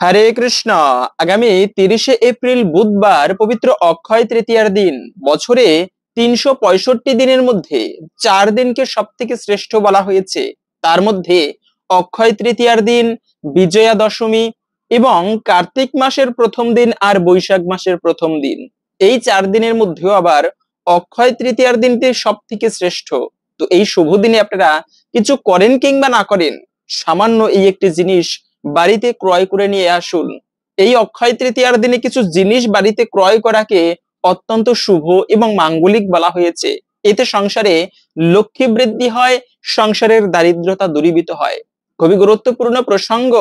হরে কৃষ্ণ। আগামী 30শে এপ্রিল বুধবার পবিত্র অক্ষয় তৃতীয়ার দিন। বছরে 365 দিনের মধ্যে 4 দিনকে সব থেকে শ্রেষ্ঠ বলা হয়েছে। তার মধ্যে অক্ষয় তৃতীয়ার দিন, বিজয়া দশমী এবং কার্তিক মাসের প্রথম দিন আর বৈশাখ মাসের প্রথম দিন, এই 4 দিনের মধ্যেও আবার অক্ষয় তৃতীয়ার দিনটি সব থেকে শ্রেষ্ঠ। তো এই শুভ দিনে আপনারা কিছু করেন কিংবা না করেন, সামান্য এই একটি জিনিস বাড়িতে ক্রয় করে নিয়ে আসুন। এই অক্ষয় তৃতীয়ার দিনে কিছু জিনিস বাড়িতে ক্রয় করাকে অত্যন্ত শুভ এবং মাঙ্গলিক বলা হয়েছে। এতে সংসারে লক্ষ্মী বৃদ্ধি হয়, সংসারের দারিদ্রতা দূরীভূত হয়। খুবই গুরুত্বপূর্ণ প্রসঙ্গ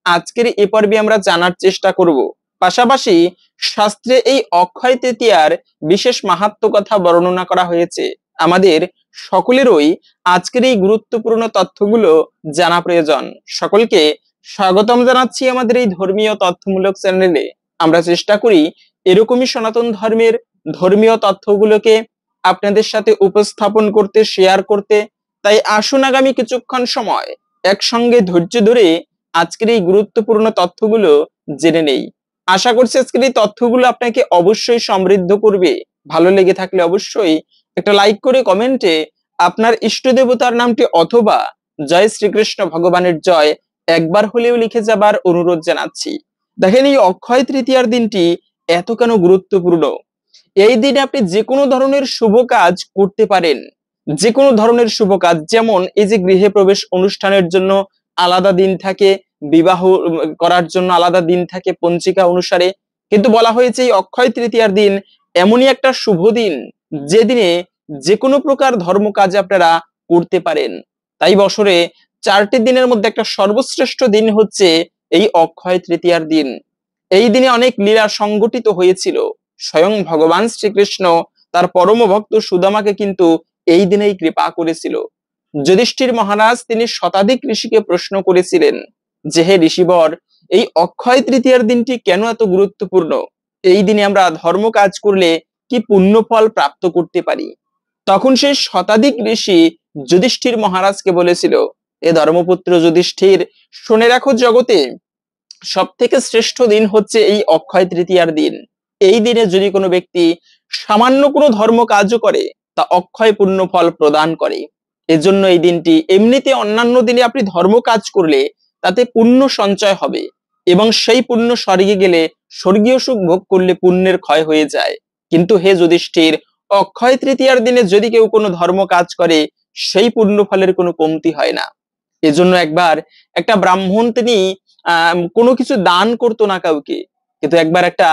আজকের এই পর্বে আমরা জানার চেষ্টা করব। পাশাপাশি শাস্ত্রে এই অক্ষয় তৃতীয়ার বিশেষ মাহাত্ম্য কথা বর্ণনা করা হয়েছে। আমাদের সকলেরই আজকের এই গুরুত্বপূর্ণ তথ্যগুলো জানা প্রয়োজন। সকলকে স্বাগতম জানাচ্ছি আমাদের এই ধর্মীয় তথ্যমূলক চ্যানেলে। আমরা চেষ্টা করি এরকমই সনাতন ধর্মের ধর্মীয় তথ্যগুলোকে আপনাদের সাথে উপস্থাপন করতে, শেয়ার করতে। তাই আসুন আগামী কিছুক্ষণ সময় একসঙ্গে ধৈর্য ধরে আজকের এই গুরুত্বপূর্ণ তথ্যগুলো জেনে নেই। আশা করছি আজকের এই তথ্যগুলো আপনাকে অবশ্যই সমৃদ্ধ করবে। ভালো লেগে থাকলে অবশ্যই একটা লাইক করে কমেন্টে আপনার ইষ্ট দেবতার নামটি অথবা জয় শ্রীকৃষ্ণ ভগবানের জয় একবার হলেও লিখে যাবার অনুরোধ জানাচ্ছি। দেখেন, এই অক্ষয় তৃতীয়ার দিনটি এত কেন গুরুত্বপূর্ণ। এই দিনে আপনি যে কোনো ধরনের শুভ কাজ করতে পারেন। যে কোনো ধরনের শুভ কাজ, যেমন এই যে গৃহে প্রবেশ অনুষ্ঠানের জন্য আলাদা দিন থাকে, বিবাহ করার জন্য আলাদা দিন থাকে পঞ্জিকা অনুসারে। কিন্তু বলা হয়েছে এই অক্ষয় তৃতীয়ার দিন এমনই একটা শুভ দিন যে দিনে যে কোনো প্রকার ধর্ম কাজ আপনারা করতে পারেন। তাই বছরে 4টি দিনের মধ্যে একটা সর্বশ্রেষ্ঠ দিন হচ্ছে এই অক্ষয় তৃতীয়ার দিন। এই দিনে অনেক লীলা সংগঠিত হয়েছিল। স্বয়ং ভগবান শ্রীকৃষ্ণ তার পরম ভক্ত সুদামাকে কিন্তু এই দিনেই কৃপা করেছিল। যুধিষ্ঠির মহারাজ তিনি শতাধিক ঋষিকে প্রশ্ন করেছিলেন যে, হে ঋষিবর, এই অক্ষয় তৃতীয়ার দিনটি কেন এত গুরুত্বপূর্ণ? এই দিনে আমরা ধর্ম কাজ করলে কি পুণ্য ফল প্রাপ্ত করতে পারি? তখন সেই শতাধিক ঋষি যুধিষ্ঠির মহারাজকে বলেছিল, এ ধর্মপুত্র যুধিষ্ঠির, শুনে রাখো, জগতে সব থেকে শ্রেষ্ঠ দিন হচ্ছে এই অক্ষয় তৃতীয়ার দিন। এই দিনে যদি কোনো ব্যক্তি সামান্য কোনো ধর্ম কাজও করে, তা অক্ষয় পুণ্য ফল প্রদান করে। এজন্য এই দিনটি, এমনিতে অন্যান্য দিনে আপনি ধর্ম কাজ করলে তাতে পুণ্য সঞ্চয় হবে এবং সেই পুণ্য স্বর্গে গেলে স্বর্গীয় সুখ ভোগ করলে পুণ্যের ক্ষয় হয়ে যায়। কিন্তু হে যুধিষ্ঠির, অক্ষয় তৃতীয়ার দিনে যদি কেউ কোনো ধর্ম কাজ করে, সেই পুণ্য ফলের কোনো কমতি হয় না। এজন্য একবার একটা ব্রাহ্মণ, তিনি কোনো কিছু দান করতো না কাউকে, কিন্তু একবার একটা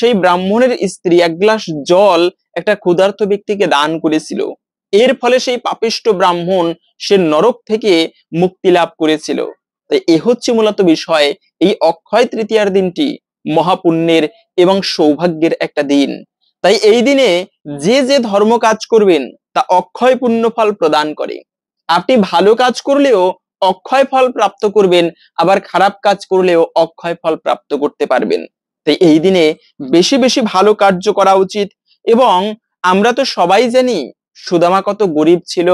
সেই ব্রাহ্মণের স্ত্রী 1 গ্লাস জল একটা ক্ষুধার্ত ব্যক্তিকে দান করেছিল। এর ফলে সেই পাপিষ্ঠ ব্রাহ্মণ সে নরক থেকে মুক্তি লাভ করেছিল। তাই এ হচ্ছে মূলত বিষয়। এই অক্ষয় তৃতীয়ার দিনটি মহাপুণ্যের এবং সৌভাগ্যের একটা দিন। তাই এই দিনে যে যে ধর্ম কাজ করবেন তা অক্ষয় পুণ্য ফল প্রদান করে। আপনি ভালো কাজ করলেও অক্ষয় ফল প্রাপ্ত করবেন, আবার খারাপ কাজ করলেও অক্ষয় ফল প্রাপ্ত করতে পারবেন। তাই এই দিনে বেশি বেশি ভালো কার্য করা উচিত। এবং আমরা তো সবাই জানি সুদামা কত গরিব ছিল।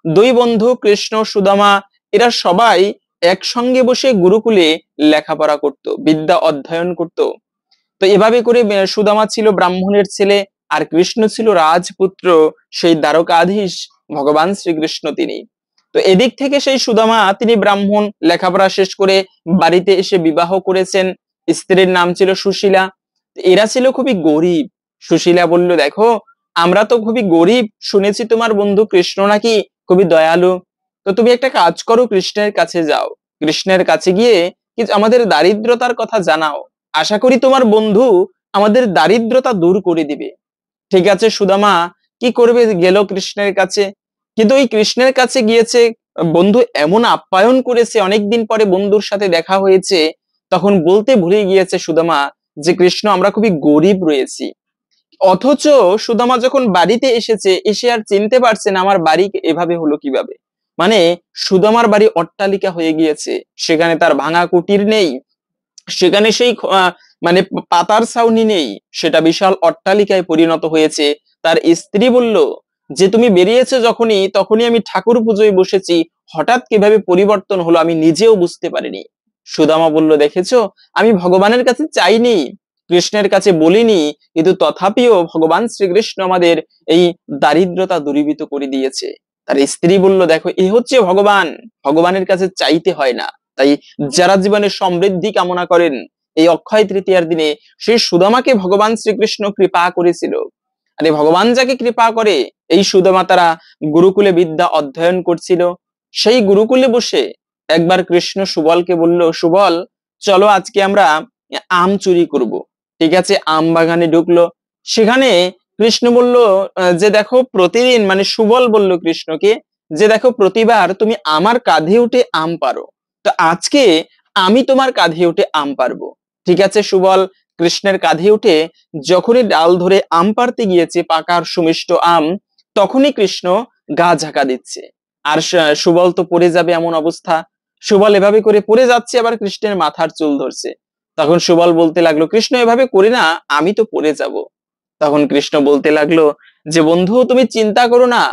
2 বন্ধু কৃষ্ণ সুদামা, এরা সবাই একসঙ্গে বসে গুরুকুলে লেখাপড়া করত, বিদ্যা অধ্যয়ন করত। তো এভাবে করে সুদামা ছিল ব্রাহ্মণের ছেলে, আর কৃষ্ণ ছিল রাজপুত্র, সেই দ্বারকাধীশ ভগবান শ্রীকৃষ্ণ তিনি। তো এদিক থেকে সেই সুদামা তিনি ব্রাহ্মণ, লেখাপড়া শেষ করে বাড়িতে এসে বিবাহ করেছেন। স্ত্রীর নাম ছিল সুশীলা। এরা ছিল খুবই গরিব। সুশীলা বলল, দেখো আমরা তো খুবই গরিব, শুনেছি তোমার বন্ধু কৃষ্ণ নাকি খুবই দয়ালু। তো তুমি একটা কাজ করো, কৃষ্ণের কাছে যাও, কৃষ্ণের কাছে গিয়ে আমাদের দারিদ্রতার কথা জানাও। আশা করি তোমার বন্ধু আমাদের দারিদ্রতা দূর করে দিবে। ঠিক আছে, সুদামা কি করবে, গেল কৃষ্ণের কাছে। কিন্তু ওই কৃষ্ণের কাছে গিয়েছে, বন্ধু এমন আপ্যায়ন করেছে, অনেকদিন পরে বন্ধুর সাথে দেখা হয়েছে, তখন বলতে ভুলে গিয়েছে সুদামা যে, কৃষ্ণ আমরা খুবই গরিব রয়েছি। অথচ সুদামা যখন বাড়িতে এসেছে, এসে আর চিনতে পারছে না আমার বাড়ি এভাবে হলো কিভাবে। মানে সুদামার বাড়ি অট্টালিকা হয়ে গিয়েছে, সেখানে তার ভাঙা কুটির নেই, সেখানে সেই মানে পাতার ছাউনি নেই, সেটা বিশাল অট্টালিকায় পরিণত হয়েছে। তার স্ত্রী বলল যে, তুমি বেরিয়েছো যখনই, তখনই আমি ঠাকুর পুজোয় বসেছি, হঠাৎ কিভাবে পরিবর্তন হলো আমি নিজেও বুঝতে পারিনি। সুদামা বলল, দেখেছো, আমি ভগবানের কাছে চাইনি, কৃষ্ণের কাছে বলিনি, কিন্তু তথাপিও ভগবান শ্রীকৃষ্ণ আমাদের এই দারিদ্রতা দূরীভূত করে দিয়েছে। তার স্ত্রী বলল, দেখো, এ হচ্ছে ভগবান, ভগবানের কাছে চাইতে হয় না। তাই যারা জীবনে সমৃদ্ধি কামনা করেন, এই অক্ষয় তৃতীয়ার দিনে সেই সুদামাকে ভগবান শ্রীকৃষ্ণ কৃপা করেছিল। আরে ভগবান যাকে কৃপা করে, এই সুদামা তারা গুরুকুলে বিদ্যা অধ্যয়ন করছিল। সেই গুরুকুলে বসে একবার কৃষ্ণ সুবলকে বলল, সুবল, চলো আজকে আমরা আম চুরি করব। ঠিক আছে, আম বাগানে ঢুকলো। সেখানে কৃষ্ণ বলল যে দেখো, প্রতিদিন, মানে সুবল বলল কৃষ্ণকে যে দেখো, প্রতিবার তুমি আমার কাঁধে উঠে আম পারো, তো আজকে আমি তোমার কাঁধে উঠে আম পারবো। ঠিক আছে, সুবল কৃষ্ণের কাঁধে উঠে যখনই ডাল ধরে আম পাড়তে গিয়েছে, পাকার সুমিষ্ট আম, তখনই কৃষ্ণ গা ঝাঁকা দিচ্ছে। আর সুবল তো পড়ে যাবে এমন অবস্থা। সুবল এভাবে করে পড়ে যাচ্ছে, আবার কৃষ্ণের মাথার চুল ধরছে। তখন সুবল বলতে লাগলো, কৃষ্ণ এভাবে করে না, আমি তো পড়ে যাব। তখন কৃষ্ণ বলতে লাগলো যে বন্ধু, তুমি চিন্তা করো না,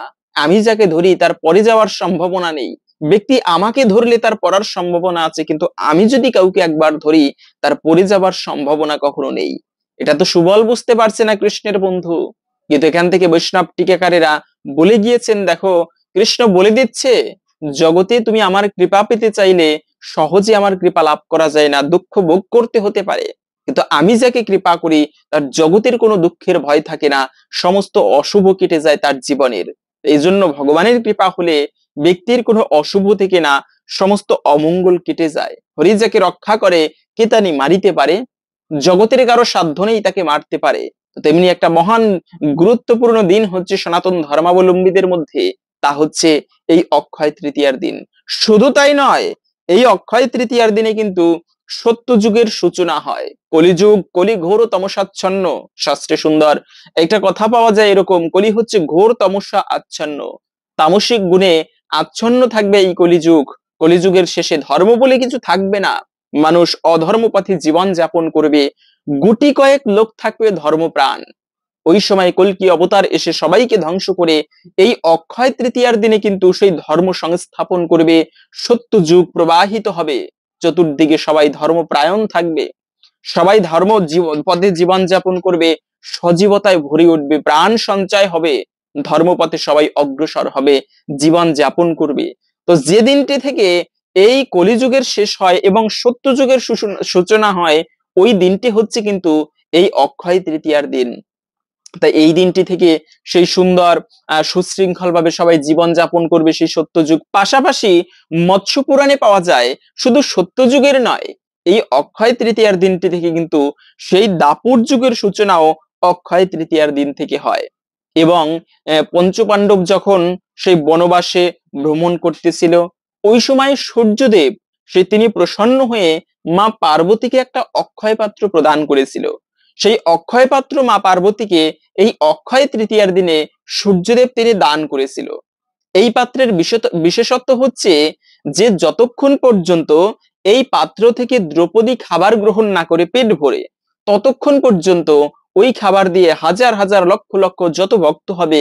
আমি যাকে ধরি তার পড়ে যাওয়ার সম্ভাবনা নেই। ব্যক্তি আমাকে ধরলে তার পড়ার সম্ভাবনা আছে, কিন্তু আমি যদি কাউকে একবার ধরি, তার পড়ে যাবার সম্ভাবনা কখনো নেই। এটা তো সুবল বুঝতে পারছে না, কৃষ্ণের বন্ধু। কিন্তু এখান থেকে বৈষ্ণব টিকাকারেরা বলে গিয়েছেন, দেখো, কৃষ্ণ বলে দিচ্ছে, জগতে তুমি আমার কৃপা পেতে চাইলে সহজে আমার কৃপা লাভ করা যায় না, দুঃখ ভোগ করতে হতে পারে। কিন্তু আমি যাকে কৃপা করি, তার জগতের কোনো দুঃখের ভয় থাকে না, সমস্ত অশুভ কেটে যায় তার জীবনের। এই জন্য ভগবানের কৃপা হলে ব্যক্তির কোনো অশুভ থেকে না, সমস্ত অমঙ্গল কেটে যায়। হরি যাকে রক্ষা করে, কে তানি মারিতে পারে, জগতের কারো সাধ্য নেই তাকে মারতে পারে। তেমনি একটা মহান গুরুত্বপূর্ণ দিন হচ্ছে সনাতন ধর্মাবলম্বীদের মধ্যে, তা হচ্ছে এই অক্ষয় তৃতীয়ার দিন। শুধু তাই নয়, এই অক্ষয় তৃতীয়ার দিনে কিন্তু সত্য যুগের সূচনা হয়। কলিযুগ, কলি ঘোর তমসাচ্ছন্ন, শাস্ত্রে সুন্দর একটা কথা পাওয়া যায় এরকম, কলি হচ্ছে ঘোর তমসা আচ্ছন্ন, তামসিক গুণে আচ্ছন্ন থাকবে এই কলিযুগ। কলিযুগের শেষে ধর্ম বলে কিছু থাকবে না, মানুষ অধর্ম পথে জীবন যাপন করবে, গুটি কয়েক লোক থাকবে ধর্মপ্রাণ। ওই সময় কল্কি অবতার এসে সবাইকে ধ্বংস করে এই অক্ষয় তৃতীয়ার দিনে কিন্তু সেই ধর্ম সংস্থাপন করবে, সত্য যুগ প্রবাহিত হবে, চতুর্দিকে সবাই ধর্মপ্রায়ণ থাকবে, সবাই ধর্ম পথে জীবন যাপন করবে, সজীবতায় ভরে উঠবে, প্রাণ সঞ্চয় হবে, ধর্মপথে সবাই অগ্রসর হবে, জীবন যাপন করবে। তো যে দিনটি থেকে এই কলিযুগের শেষ হয় এবং সত্য যুগের সূচনা হয়, ওই দিনটি হচ্ছে কিন্তু এই অক্ষয় তৃতীয়ার দিন। তাই এই দিনটি থেকে সেই সুন্দর সুশৃঙ্খল ভাবে সবাই জীবন যাপন করবে সেই সত্যযুগ। পাশাপাশি মৎস্য পুরাণে পাওয়া যায়, শুধু সত্যযুগের নয়, এই অক্ষয় তৃতীয়ার দিনটি থেকে কিন্তু সেই দাপুর যুগের সূচনাও অক্ষয় তৃতীয়ার দিন থেকে হয়। এবং পঞ্চপাণ্ডব যখন সেই বনবাসে ভ্রমণ করতেছিল, ওই সময় সূর্যদেব তিনি প্রসন্ন হয়ে মা পার্বতীকে একটা অক্ষয় পাত্র প্রদান করেছিল। সেই অক্ষয় পাত্র মা পার্বতীকে এই অক্ষয় তৃতীয়ার দিনে সূর্যদেব তিনি দান করেছিল। এই পাত্রের বিশেষত্ব হচ্ছে যে যতক্ষণ পর্যন্ত এই পাত্র থেকে দ্রৌপদী খাবার গ্রহণ না করে পেট ভরে, ততক্ষণ পর্যন্ত ওই খাবার দিয়ে হাজার হাজার লক্ষ লক্ষ যত ভক্ত হবে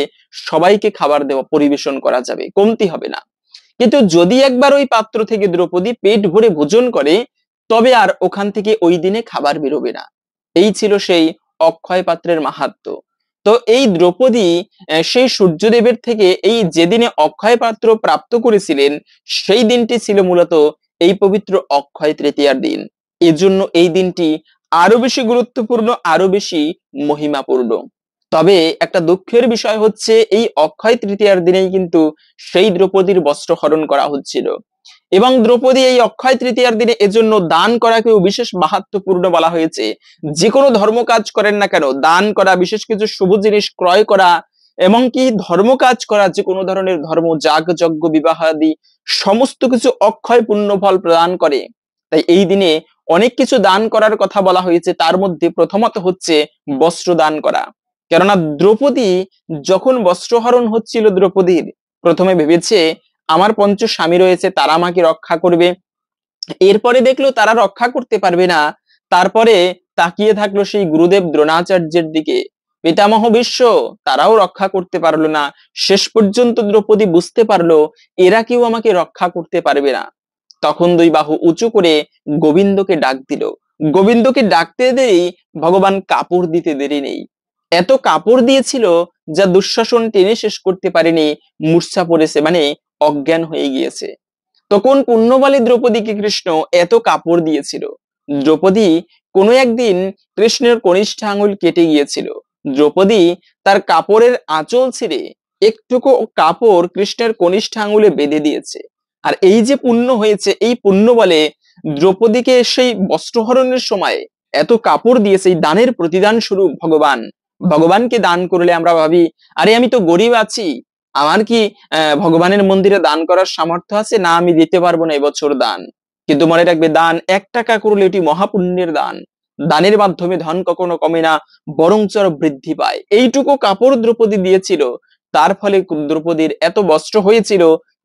সবাইকে খাবার দেওয়া পরিবেশন করা যাবে, কমতি হবে না। কিন্তু যদি একবার ওই পাত্র থেকে দ্রৌপদী পেট ভরে ভোজন করে, তবে আর ওখান থেকে ওই দিনে খাবার বেরোবে না। এই ছিল সেই অক্ষয় পাত্রের মাহাত্ম্য। তো এই দ্রৌপদী সেই সূর্যদেবের থেকে এই যেদিনে অক্ষয় পাত্র প্রাপ্ত করেছিলেন, সেই দিনটি ছিল মূলত এই পবিত্র অক্ষয় তৃতীয়ার দিন। এজন্য এই দিনটি আরো বেশি গুরুত্বপূর্ণ, আরো বেশি মহিমাপূর্ণ। তবে একটা দুঃখের বিষয় হচ্ছে, এই অক্ষয় তৃতীয়ার দিনেই কিন্তু সেই দ্রৌপদীর বস্ত্রহরণ করা হচ্ছিল। এবং দ্রৌপদী এই অক্ষয় তৃতীয়ার দিনে এজন্য দান করাকেও বিশেষ মাহাত্ম্যপূর্ণ বলা হয়েছে। যে কোনো ধর্ম কাজ করেন না কেন, দান করা, বিশেষ কিছু শুভ জিনিস ক্রয় করা, এমনকি ধর্ম কাজ করা, যে কোনো ধরনের ধর্ম, যাগ যজ্ঞ বিবাহ আদি সমস্ত কিছু অক্ষয় পুণ্য ফল প্রদান করে। তাই এই দিনে অনেক কিছু দান করার কথা বলা হয়েছে, তার মধ্যে প্রথমত হচ্ছে বস্ত্র দান করা। কেননা দ্রৌপদী যখন বস্ত্রহরণ হচ্ছিল, দ্রৌপদীর প্রথমে ভেবেছে আমার পঞ্চ স্বামী রয়েছে, তারা আমাকে রক্ষা করবে। এরপরে দেখলো তারা রক্ষা করতে পারবে না, তারপরে তাকিয়ে থাকলো সেই গুরুদেব দ্রোণাচার্যের দিকে, পিতামহ ভীষ্ম, তারাও রক্ষা করতে পারলো না। শেষ পর্যন্ত দ্রৌপদী বুঝতে পারলো এরা কেউ আমাকে রক্ষা করতে পারবে না। তখন দুই বাহু উঁচু করে গোবিন্দকে ডাক দিল। গোবিন্দকে ডাকতে দেরি ভগবান কাপড় দিতে দেরি নেই। এত কাপড় দিয়েছিল যা দুঃশাসন টেনে শেষ করতে পারেনি, মূর্ছা পড়েছে, মানে অজ্ঞান হয়ে গিয়েছে। তখন পুণ্যবালী দ্রৌপদীকে কৃষ্ণ এত কাপড় দিয়েছিল। দ্রৌপদী কোনো একদিন কৃষ্ণের কনিষ্ঠ আঙুল কেটে গিয়েছিল। দ্রৌপদী তার কাপড়ের আঁচল ছিঁড়ে একটুকু কাপড় কৃষ্ণের কনিষ্ঠ আঙুলে বেঁধে দিয়েছে। আর এই যে পুণ্য হয়েছে, এই পুণ্য বলে দ্রৌপদীকে সেই বস্ত্রহরণের সময় এত কাপড় দিয়েছে। এই দানের প্রতিদান স্বরূপ ভগবান। ভগবানকে দান করলে আমরা ভাবি, আরে আমি তো গরিব আছি, আমার কি ভগবানের মন্দিরে দান করার সামর্থ্য আছে, না আমি দিতে পারবো না এবছর দান। কিন্তু মনে রাখবে, দান 1 টাকা করলে এটি মহাপুণ্যের দান। দানের মাধ্যমে ধন কখনো কমে না, বরঞ্চ বৃদ্ধি পায়। এইটুকু কাপড় দ্রৌপদী দিয়েছিল, তার ফলে দ্রৌপদীর এত বস্ত্র হয়েছিল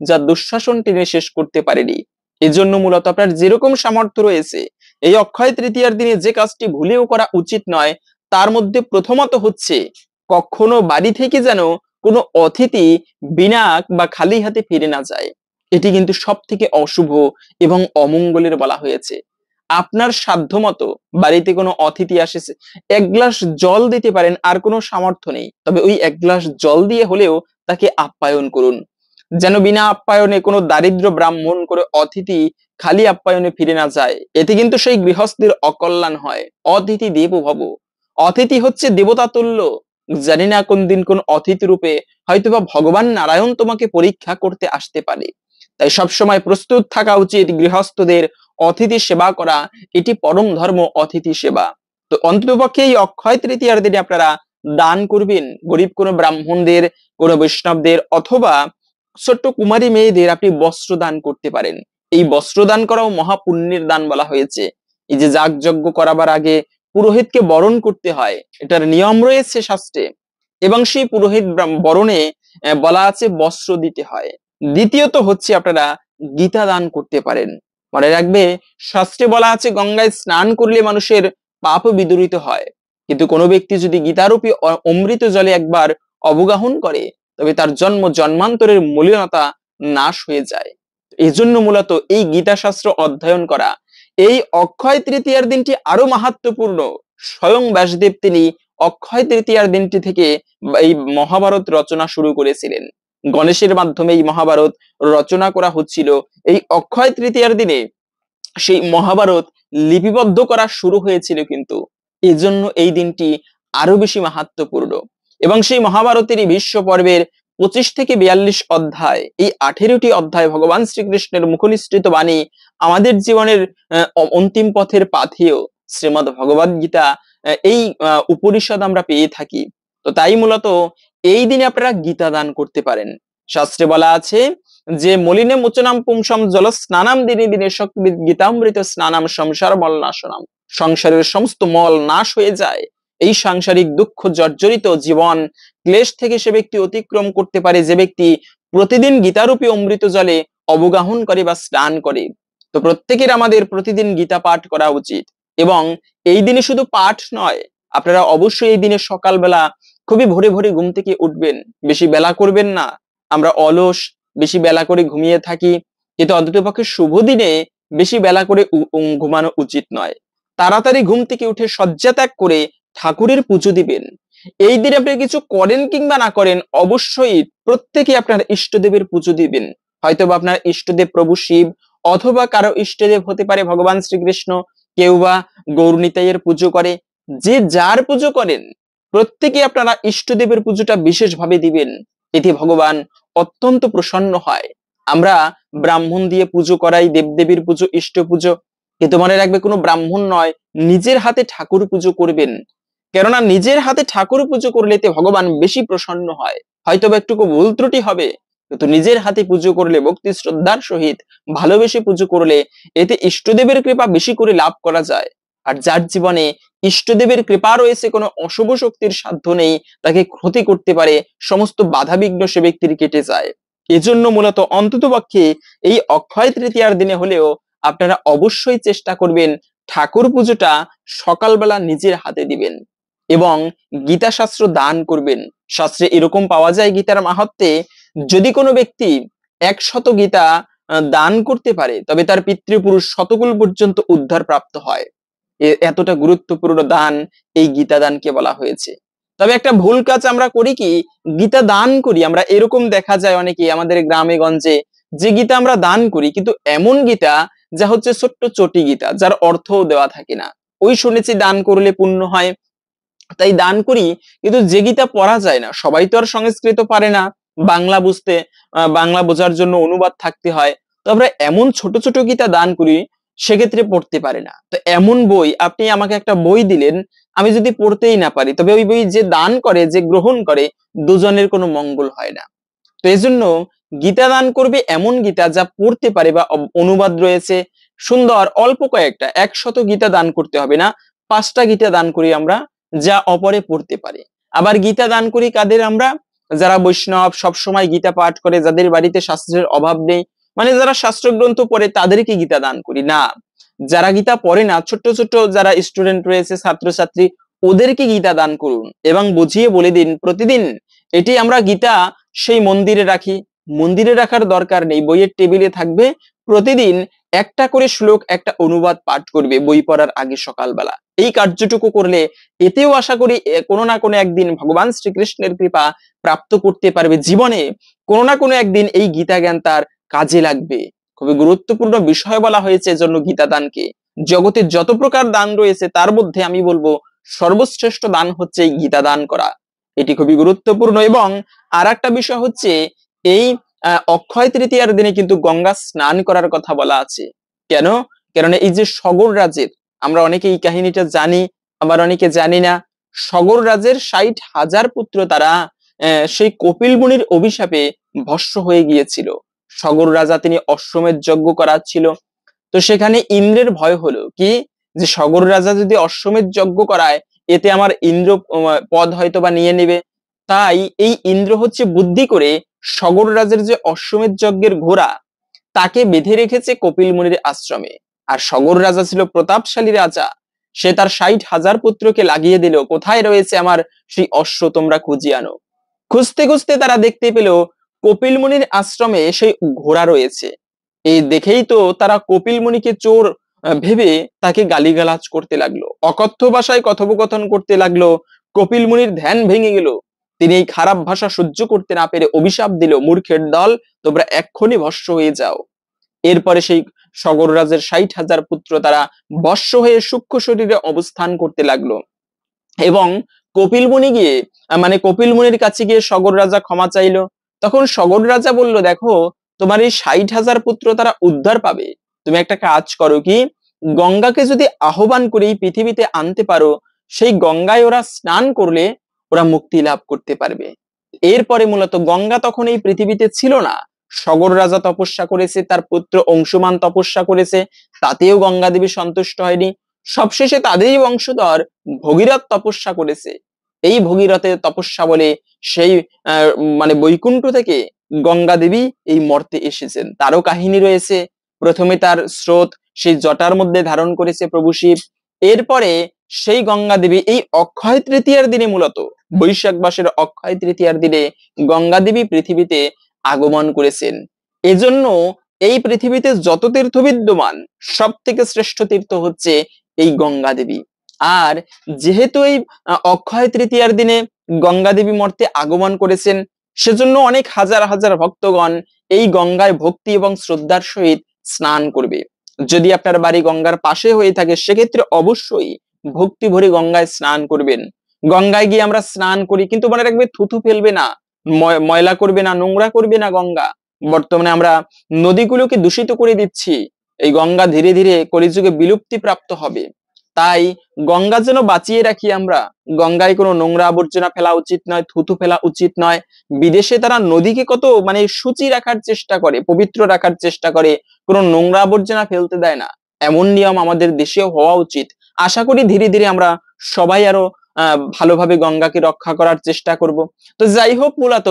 যা দুঃশাসন টেনে শেষ করতে পারেনি। এজন্য মূলত আপনার যেরকম সামর্থ্য রয়েছে, এই অক্ষয় তৃতীয়ার দিনে যে কাজটি ভুলেও করা উচিত নয়, তার মধ্যে প্রথমত হচ্ছে কখনো বাড়ি থেকে যেন কোনো অতিথি বিনা বা খালি হাতে ফিরে না যায়। এটি কিন্তু সব থেকে অশুভ এবং অমঙ্গলের বলা হয়েছে। আপনার সাধ্য মতো বাড়িতে কোনো অতিথি আসেছে, 1 গ্লাস জল দিতে পারেন, আর কোনো সামর্থ্য নেই, তবে ওই 1 গ্লাস জল দিয়ে হলেও তাকে আপ্যায়ন করুন। যেন বিনা আপ্যায়নে কোনো দারিদ্র ব্রাহ্মণ করে অতিথি খালি আপ্যায়নে ফিরে না যায়। এতে কিন্তু সেই গৃহস্থের অকল্যাণ হয়। অতিথি দেবো ভব, অতিথি হচ্ছে দেবতা তুল্য। জানি না কোন দিন কোন অতিথি রূপে হয়তোবা ভগবান নারায়ণ তোমাকে পরীক্ষা করতে আসতে পারে। তাই সবসময় প্রস্তুত থাকা উচিত গৃহস্থদের অতিথি সেবা করা, এটি পরম ধর্ম, অতিথি সেবা। তো অন্ততপক্ষে এই অক্ষয় তৃতীয়ার দিনে আপনারা দান করবেন। গরিব কোনো ব্রাহ্মণদের, কোনো বৈষ্ণবদের, অথবা ছোট্ট কুমারী মেয়েদের আপনি বস্ত্র দান করতে পারেন। এই বস্ত্র দান করাও মহাপুণ্যের দান বলা হয়েছে। এই যে যাগযজ্ঞ করাবার আগে পুরোহিতকে বরণ করতে হয়, এটার নিয়ম রয়েছে শাস্ত্রে, এবং সেই পুরোহিত বরণে বলা আছে বস্ত্র দিতে হয়। দ্বিতীয়ত হচ্ছে আপনারা গীতা দান করতে পারেন। মনে রাখবে, শাস্ত্রে বলা আছে গঙ্গায় স্নান করলে মানুষের পাপ বিদূরিত হয়, কিন্তু কোনো ব্যক্তি যদি গীতারূপী অমৃত জলে একবার অবগাহন করে, তবে তার জন্ম জন্মান্তরের মলিনতা নাশ হয়ে যায়। এজন্য মূলত এই গীতা শাস্ত্র অধ্যয়ন করা। এই অক্ষয় তৃতীয়ার দিনটি আরো মাহাত্ম্যপূর্ণ। স্বয়ং ব্যাসদেব তিনি অক্ষয় তৃতীয়ার দিনটি থেকে এই মহাভারত রচনা শুরু করেছিলেন। গণেশের মাধ্যমে এই মহাভারত রচনা করা হচ্ছিল। এই অক্ষয় তৃতীয়ার দিনে সেই মহাভারত লিপিবদ্ধ করা শুরু হয়েছিল, কিন্তু এজন্য এই দিনটি আরো বেশি মাহাত্ম্যপূর্ণ। এবং সেই মহাভারতের এই ভীষ্ম পর্বের 25 থেকে 42 অধ্যায়, এই 18টি অধ্যায় ভগবান শ্রীকৃষ্ণের মুখনিসৃত বাণী আমাদের জীবনের অন্তিম পথের পাথেয় শ্রীমদ্ ভগবদ গীতা, এই উপনিষদ আমরা পেয়ে থাকি। তো তাই মূলত এই দিনে আপনারা গীতা দান করতে পারেন। শাস্ত্রে বলা আছে যে মলিনে মোচনাম পুংসম জল স্নানাম দিনে দিনে গীতামৃত স্নানাম সংসার মল নাশনাম। সংসারের সমস্ত মল নাশ হয়ে যায়। এই সাংসারিক দুঃখ জর্জরিত জীবন ক্লেশ থেকে সে ব্যক্তি অতিক্রম করতে পারে যে ব্যক্তি প্রতিদিন গীতারূপী অমৃত জলে অবগাহন করে বা স্নান করে। তো প্রত্যেকের আমাদের প্রতিদিন গীতা পাঠ করা উচিত। এবং এই দিনে শুধু পাঠ নয়, আপনারা অবশ্যই এই দিনে সকালবেলা খুবই ভোরে ভোরে ঘুম থেকে উঠবেন। বেশি বেলা করবেন না। আমরা অলস, বেশি বেলা করে ঘুমিয়ে থাকি, কিন্তু অন্ততপক্ষে শুভ দিনে বেশি বেলা করে ঘুমানো উচিত নয়। তাড়াতাড়ি ঘুম থেকে উঠে শয্যা ত্যাগ করে ঠাকুরের পুজো দিবেন। এই দিনে আপনি কিছু করেন কিংবা না করেন, অবশ্যই প্রত্যেকে আপনার ইষ্টদেবের পুজো দিবেন। হয়তোবা আপনার ইষ্টদেব প্রভু শিব, অথবা কারো ইষ্টদেব হতে পারে ভগবান শ্রীকৃষ্ণ, কেউ বা গৌরনিতাইয়ের পুজো করে। যে যার পুজো করেন, প্রত্যেকে আপনারা ইষ্টদেবের পুজোটা বিশেষভাবে দিবেন। এতে ভগবান অত্যন্ত প্রসন্ন হয়। আমরা ব্রাহ্মণ দিয়ে পুজো করাই, দেবদেবীর পুজো, ইষ্ট পুজো, কিন্তু মনে রাখবে কোনো ব্রাহ্মণ নয়, নিজের হাতে ঠাকুর পুজো করবেন। কেননা নিজের হাতে ঠাকুর পুজো করলে এতে ভগবান বেশি প্রসন্ন হয়। হয়তো বা একটুকু ভুল ত্রুটি হবে, কিন্তু নিজের হাতে পুজো করলে, ভক্তি শ্রদ্ধার সহিত ভালোবেসে পুজো করলে, এতে ইষ্টদেবের কৃপা বেশি করে লাভ করা যায়। আর যার জীবনে ইষ্টদেবের কৃপা রয়েছে, কোনো অশুভ শক্তির সাধ্য নেই তাকে ক্ষতি করতে পারে, সমস্ত বাধা বিঘ্ন সে ব্যক্তির কেটে যায়। এজন্য মূলত অন্ততপক্ষে এই অক্ষয় তৃতীয়ার দিনে হলেও আপনারা অবশ্যই চেষ্টা করবেন ঠাকুর পুজোটা সকালবেলা নিজের হাতে দিবেন এবং গীতা শাস্ত্র দান করবেন। শাস্ত্রে এরকম পাওয়া যায় গীতার মাহাত্ম্যে, যদি কোনো ব্যক্তি 100 গীতা দান করতে পারে তবে তার পিতৃপুরুষ শতকুল পর্যন্ত উদ্ধার প্রাপ্ত হয়। এতটা গুরুত্বপূর্ণ দান এই গীতা দানকে বলা হয়েছে। তবে একটা ভুল কাজ আমরা করি কি, গীতা দান করি আমরা, এরকম দেখা যায় অনেকে আমাদের গ্রামে গঞ্জে, যে গীতা আমরা দান করি কিন্তু এমন গীতা যা হচ্ছে ছোট্ট চটি গীতা, যার অর্থও দেওয়া থাকে না। ওই শুনেছি দান করলে পুণ্য হয়, তাই দান করি, কিন্তু যে গীতা পড়া যায় না, সবাই তো আর সংস্কৃত পারে না, বাংলা বুঝতে বাংলা বোঝার জন্য অনুবাদ থাকতে হয়, তো আমরা এমন ছোট ছোট গীতা দান করি সেক্ষেত্রে পড়তে পারে না। তো এমন বই আপনি আমাকে একটা বই দিলেন, আমি যদি পড়তেই না পারি, তবে ওই বই যে দান করে, যে গ্রহণ করে, দুজনের কোনো মঙ্গল হয় না। তো এই জন্য গীতা দান করবে এমন গীতা যা পড়তে পারে বা অনুবাদ রয়েছে সুন্দর, অল্প কয়েকটা, 100 গীতা দান করতে হবে না, 5টা গীতা দান করি আমরা যা অপরে পড়তে পারে। আবার গীতা দান করি কাদের আমরা, যারা বৈষ্ণব, সবসময় গীতা পাঠ করে, যাদের বাড়িতে শাস্ত্রের অভাব নেই, মানে যারা শাস্ত্র গ্রন্থ পড়ে তাদেরকে গীতা দান করি না। যারা গীতা পড়ে না, ছোট্ট ছোট্ট যারা স্টুডেন্ট রয়েছে, ছাত্রছাত্রী, ওদেরকে গীতা দান করুন এবং বুঝিয়ে বলে দিন প্রতিদিন। এটি আমরা গীতা সেই মন্দিরে রাখি, মন্দিরে রাখার দরকার নেই, বইয়ের টেবিলে থাকবে, প্রতিদিন একটা করে শ্লোক, একটা অনুবাদ পাঠ করবে বই পড়ার আগে সকালবেলা। এই কার্যটুকু করলে এতেও আশা করি কোনো না কোনো একদিন ভগবান শ্রীকৃষ্ণের কৃপা প্রাপ্ত করতে পারবে। জীবনে কোনো না কোনো একদিন এই গীতা জ্ঞান তার কাজে লাগবে। খুবই গুরুত্বপূর্ণ বিষয় বলা হয়েছে এজন্য গীতা দানকে। জগতে যত প্রকার দান রয়েছে তার মধ্যে আমি বলবো সর্বশ্রেষ্ঠ দান হচ্ছে এই গীতা দান করা, এটি খুবই গুরুত্বপূর্ণ। এবং আর একটা বিষয় হচ্ছে, এই অক্ষয় তৃতীয়ার দিনে কিন্তু গঙ্গা স্নান করার কথা বলা আছে। কেন? কারণ এই যে সগর রাজের, আমরা অনেকে এই কাহিনীটা জানি, আবার অনেকে জানি না। সগর রাজের 60,000 পুত্র তারা সেই কপিল মুনির অভিশাপে ভস্ম হয়ে গিয়েছিল। সগর রাজা তিনি অশ্বমেধ যজ্ঞ করাচ্ছিল, তো সেখানে ইন্দ্রের ভয় হলো কি, যে সগর রাজা যদি অশ্বমেধ যজ্ঞ করায় এতে আমার ইন্দ্র পদ হয়তো বা নিয়ে নেবে। তাই এই ইন্দ্র হচ্ছে বুদ্ধি করে সগর রাজের যে অশ্বমেধ যজ্ঞের ঘোড়া, তাকে বেঁধে রেখেছে কপিল মুনির আশ্রমে। আর সগর রাজা ছিল প্রতাপশালী রাজা, সে তার 60,000 পুত্রকে লাগিয়ে দিল, কোথায় রয়েছে আমার সেই অশ্ব, তোমরা খুঁজিয়ে আনো। খুঁজতে খুঁজতে তারা দেখতে পেল কপিল মুনির আশ্রমে সেই ঘোড়া রয়েছে। এই দেখেই তো তারা কপিল মুনিকে চোর ভেবে তাকে গালিগালাজ করতে লাগলো, অকথ্য ভাষায় কথোপকথন করতে লাগলো। কপিল মুনির ধ্যান ভেঙে গেল, তিনি এই খারাপ ভাষা সহ্য করতে না পেরে অভিশাপ দিল, মূর্খের দল, তোমরা এক্ষুনি ভস্ম হয়ে যাও। এরপরে সেই সগর রাজের 60,000 পুত্র তারা বর্ষ হয়ে সূক্ষ্ম শরীরে অবস্থান করতে লাগলো। এবং কপিল মুনি গিয়ে মানে কপিল মুনির কাছে গিয়ে সগর রাজা ক্ষমা চাইলো। তখন সগর রাজা বলল, দেখো তোমার এই 60,000 পুত্র তারা উদ্ধার পাবে, তুমি একটা কাজ করো কি, গঙ্গাকে যদি আহ্বান করে এই পৃথিবীতে আনতে পারো, সেই গঙ্গায় ওরা স্নান করলে ওরা মুক্তি লাভ করতে পারবে। এরপরে মূলত গঙ্গা তখন এই পৃথিবীতে ছিল না, সগর রাজা তপস্যা করেছে, তার পুত্র অংশুমান তপস্যা করেছে, তাতেও গঙ্গা দেবী সন্তুষ্ট হয়নি। সবশেষে তাদেরই বংশধর ভগীরথ তপস্যা করেছে। এই ভগীরথের তপস্যা বলে সেই মানে বৈকুণ্ঠ থেকে গঙ্গা দেবী এই মর্তে এসেছেন, তারও কাহিনী রয়েছে। প্রথমে তার স্রোত সেই জটার মধ্যে ধারণ করেছে প্রভু শিব, এরপরে সেই গঙ্গা দেবী এই অক্ষয় তৃতীয়ার দিনে, মূলত বৈশাখ মাসের অক্ষয় তৃতীয়ার দিনে গঙ্গা দেবী পৃথিবীতে আগমন করেছেন। এজন্য এই পৃথিবীতে যত তীর্থ বিদ্যমান সব থেকে শ্রেষ্ঠ তীর্থ হচ্ছে এই গঙ্গা দেবী। আর যেহেতু এই অক্ষয় তৃতীয়ার দিনে গঙ্গা দেবী মর্তে আগমন করেছেন, সেজন্য অনেক হাজার হাজার ভক্তগণ এই গঙ্গায় ভক্তি এবং শ্রদ্ধার সহিত স্নান করবে। যদি আপনার বাড়ি গঙ্গার পাশে হয়ে থাকে সেক্ষেত্রে অবশ্যই ভক্তি ভরে গঙ্গায় স্নান করবেন। গঙ্গায় গিয়ে আমরা স্নান করি, কিন্তু মনে রাখবে থুথু ফেলবে না, ময়লা করবে না, নোংরা করবে না গঙ্গা। বর্তমানে আমরা নদীগুলোকে দূষিত করে দিচ্ছি, এই গঙ্গা ধীরে ধীরে কলিযুগে বিলুপ্তি প্রাপ্ত হবে। তাই গঙ্গা যেন বাঁচিয়ে রাখি আমরা, গঙ্গায় কোনো নোংরা আবর্জনা ফেলা উচিত নয়, থুতু ফেলা উচিত নয়। বিদেশে তারা নদীকে কত মানে সূচি রাখার চেষ্টা করে, পবিত্র রাখার চেষ্টা করে, কোনো নোংরা আবর্জনা ফেলতে দেয় না। এমন নিয়ম আমাদের দেশেও হওয়া উচিত। আশা করি ধীরে ধীরে আমরা সবাই আরো ভালোভাবে গঙ্গাকে রক্ষা করার চেষ্টা করব। তো যাই হোক, মূলত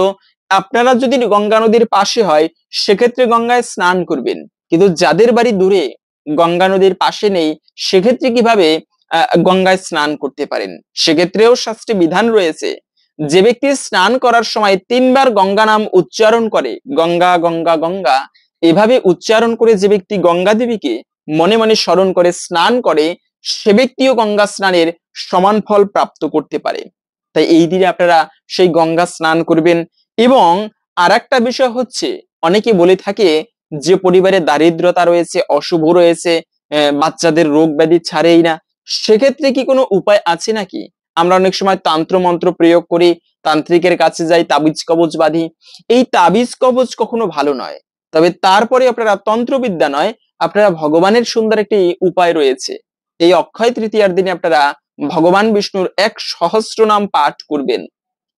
আপনারা যদি গঙ্গা নদীর পাশে হয় সেক্ষেত্রে গঙ্গায় স্নান করবেন, কিন্তু যাদের বাড়ি দূরে গঙ্গা নদীর পাশে নেই সেক্ষেত্রে কিভাবে গঙ্গায় স্নান করতে পারেন, সেক্ষেত্রেও শাস্ত্রে বিধান রয়েছে। যে ব্যক্তি স্নান করার সময় 3 বার গঙ্গা নাম উচ্চারণ করে, গঙ্গা গঙ্গা গঙ্গা, এভাবে উচ্চারণ করে যে ব্যক্তি গঙ্গা দেবীকে মনে মনে স্মরণ করে স্নান করে, সে ব্যক্তিও গঙ্গা স্নানের সমান ফল প্রাপ্ত করতে পারে। তাই এই দিনে আপনারা সেই গঙ্গা স্নান করবেন। এবং আর একটা বিষয় হচ্ছে, অনেকে বলে থাকে যে পরিবারে দারিদ্রতা রয়েছে, অশুভ রয়েছে, বাচ্চাদের রোগ ব্যাধি ছাড়েই না, সেক্ষেত্রে কি কোনো উপায় আছে নাকি? আমরা অনেক সময় তন্ত্র মন্ত্র প্রয়োগ করি, তান্ত্রিকের কাছে যাই, তাবিজ কবচ বাঁধি। এই তাবিজ কবচ কখনো ভালো নয়। তবে তারপরে আপনারা তন্ত্রবিদ্যা নয়, আপনারা ভগবানের সুন্দর একটি উপায় রয়েছে। এই অক্ষয় তৃতীয়ার দিনে আপনারা ভগবান বিষ্ণুর 1,000 নাম পাঠ করবেন।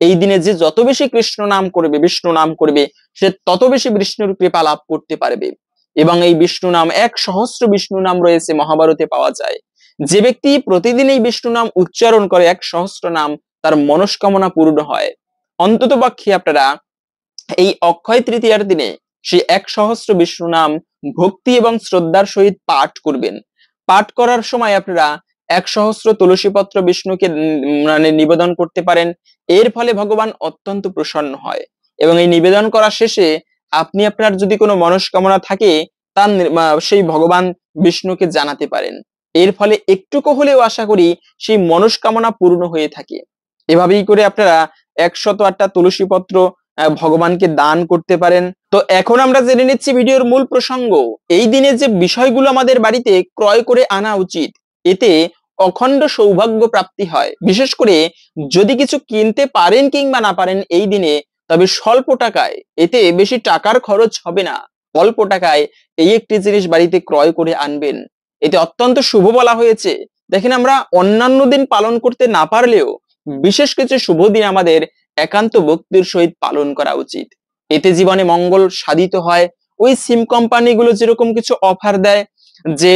এই দিনে যে যত বেশি কৃষ্ণ নাম করবে, বিষ্ণু নাম করবে, সে তত বেশি বিষ্ণুর কৃপা লাভ করতে পারবে। এবং এই বিষ্ণু নাম 1,000 বিষ্ণু নাম রয়েছে, মহাভারতে পাওয়া যায়। যে ব্যক্তি প্রতিদিন এই বিষ্ণু নাম উচ্চারণ করে 1,000 নাম, তার মনস্কামনা পূর্ণ হয়। অন্তত পক্ষে আপনারা এই অক্ষয় তৃতীয়ার দিনে সেই 1,000 বিষ্ণু নাম ভক্তি এবং শ্রদ্ধার সহিত পাঠ করবেন। পাঠ করার সময় আপনারা 1,000 তুলসী পত্র বিষ্ণুকে মানে নিবেদন করতে পারেন। এর ফলে ভগবান অত্যন্ত প্রসন্ন হয়। এবং এই নিবেদন করা শেষে আপনি আপনার যদি কোনো মনস্কামনা থাকে, তা সেই ভগবান বিষ্ণুকে জানাতে পারেন। এর ফলে একটুকু হলেও আশা করি সেই মনস্কামনা পূর্ণ হয়ে থাকে। এভাবেই করে আপনারা 108টা তুলসী পত্র ভগবানকে দান করতে পারেন। তো এখন আমরা জেনে নিচ্ছি ভিডিওর মূল প্রসঙ্গ। এই দিনে যে বিষয়গুলো আমাদের বাড়িতে ক্রয় করে আনা উচিত, এতে অখণ্ড সৌভাগ্য প্রাপ্তি হয়। বিশেষ করে যদি কিছু কিনতে পারেন কিংবা না পারেন এই দিনে, তবে স্বল্প টাকায়, এতে বেশি টাকার খরচ হবে না, অল্প টাকায় এই একটি জিনিস বাড়িতে ক্রয় করে আনবেন। এতে অত্যন্ত শুভ বলা হয়েছে। দেখেন, আমরা অন্যান্য দিন পালন করতে না পারলেও বিশেষ কিছু শুভ দিন আমাদের একান্ত ভক্তির সহিত পালন করা উচিত। এতে জীবনে মঙ্গল সাধিত হয়। ওই সিম কোম্পানিগুলো যেরকম কিছু অফার দেয় যে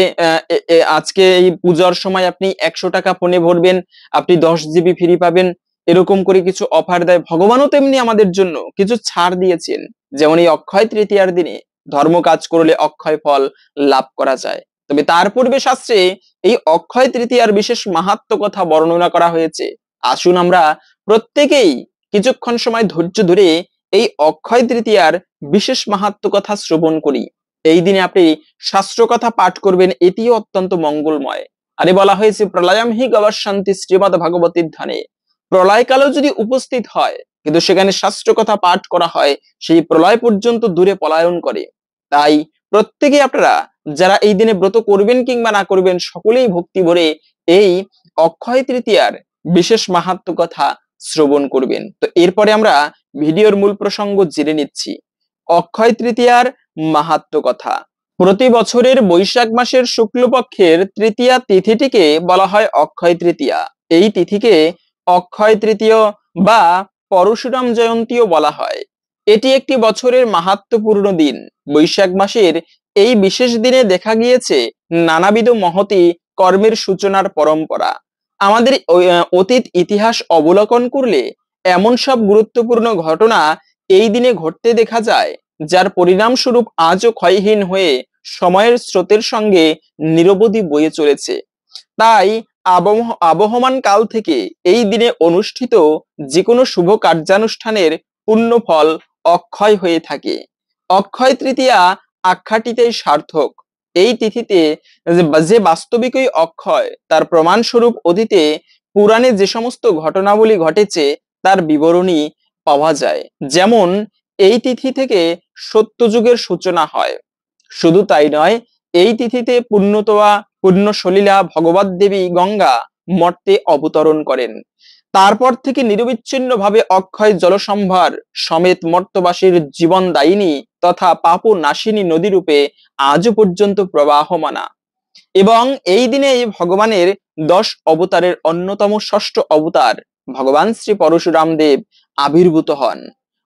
আজকে এই পূজার সময় আপনি 100 টাকা ফোনে ভরবেন, আপনি 10 জিবি ফ্রি পাবেন, এরকম করে কিছু অফার দেয়। ভগবানও তেমনি আমাদের জন্য কিছু ছাড় দিয়েছেন। যেমন এই অক্ষয় তৃতীয়ার দিনে ধর্ম কাজ করলে অক্ষয় ফল লাভ করা যায়। তবে তার পূর্বে শাস্ত্রে এই অক্ষয় তৃতীয়ার বিশেষ মাহাত্ম্য কথা বর্ণনা করা হয়েছে। আসুন আমরা প্রত্যেকেই কিছুক্ষণ সময় ধৈর্য ধরে এই অক্ষয় তৃতীয়ার বিশেষ মাহাত্ম্য কথা শ্রবণ করি। এই দিনে আপনি শাস্ত্র কথা পাঠ করবেন, এটিও অত্যন্ত মঙ্গলময়। আরে বলা হয়েছে, প্রলয়ম হি গবাশান্তি শ্রীমদ ভাগবতীর ধানে। প্রলয়কালেও যদি উপস্থিত হয় কিন্তু সেখানে শাস্ত্র কথা পাঠ করা হয়, সেই প্রলয় পর্যন্ত দূরে পলায়ন করে। তাই প্রত্যেকে আপনারা যারা এই দিনে ব্রত করবেন কিংবা না করবেন, সকলেই ভক্তি ভরে এই অক্ষয় তৃতীয়ার বিশেষ মাহাত্ম্য কথা শ্রবণ করবেন। তো এরপরে আমরা ভিডিওর মূল প্রসঙ্গ জেনে নিচ্ছি। অক্ষয় তৃতীয়ার মাহাত্ম্য কথা। প্রতি বছরের বৈশাখ মাসের শুক্লপক্ষের তৃতীয়া তিথিটিকে বলা হয় অক্ষয় তৃতীয়া। এই তিথিকে অক্ষয় তৃতীয় বা পরশুরাম জয়ন্তীও বলা হয়। এটি একটি বছরের মাহাত্ম্যপূর্ণ দিন। বৈশাখ মাসের এই বিশেষ দিনে দেখা গিয়েছে নানাবিধ মহতি কর্মের সূচনার পরম্পরা। আমাদের অতীত ইতিহাস অবলোকন করলে এমন সব গুরুত্বপূর্ণ ঘটনা এই দিনে ঘটতে দেখা যায়, যার পরিণামস্বরূপ আজও ক্ষয়হীন হয়ে সময়ের স্রোতের সঙ্গে নিরবধি বয়ে চলেছে। তাই আবহমান কাল থেকে এই দিনে অনুষ্ঠিত যে কোনো শুভ কার্যানুষ্ঠানের পুণ্য ফল অক্ষয় হয়ে থাকে। অক্ষয় তৃতীয়া আখ্যাটিতেই সার্থক। এই তিথিতে যে বাস্তবিকই অক্ষয়, তার প্রমাণস্বরূপ অতীতে পুরাণে যে সমস্ত ঘটনাবলী ঘটেছে তার বিবরণী পাওয়া যায়। যেমন এই তিথি থেকে সত্যযুগের সূচনা হয়। শুধু তাই নয়, এই তিথিতে পুণ্যসলীলা ভগবত দেবী গঙ্গা মর্তে অবতরণ করেন। তারপর থেকে নিরবিচ্ছিন্ন ভাবে অক্ষয় জলসম্ভার সমেত মর্তবাসীর জীবনদায়িনী তথা পাপ নাশিনী নদী রূপে আজও পর্যন্ত প্রবাহমানা। এবং এই দিনে ভগবানের 10 অবতারের অন্যতম ষষ্ঠ অবতার ভগবান শ্রী পরশুরাম দেব আবির্ভূত হন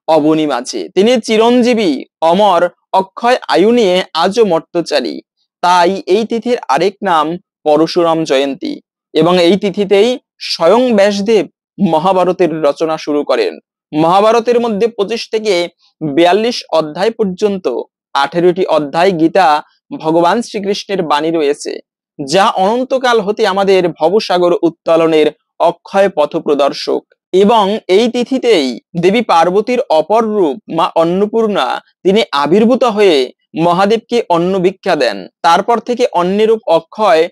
অবনী মাঝে। তিনি চিরঞ্জীবী অমর অক্ষয় আয়ু নিয়ে আজও মর্তচারী। তাই এই তিথির আরেক নাম পরশুরাম জয়ন্তী। এবং এই তিথিতেই স্বয়ং ব্যাসদেব মহাভারতের রচনা শুরু করেন। মহাভারতের মধ্যে 25 থেকে 42 অধ্যায় পর্যন্ত 18টি অধ্যায় গীতা ভগবান শ্রীকৃষ্ণের বাণী রয়েছে, যা অনন্তকাল হতে আমাদের ভবসাগর উত্তোলনের অক্ষয় পথ প্রদর্শক। এবং এই তিথিতেই দেবী পার্বতীর অপর রূপ মা অন্নপূর্ণা তিনি আবির্ভূত হয়ে মহাদেবকে অন্ন ভিক্ষা দেন। তারপর থেকে অন্যরূপ অক্ষয়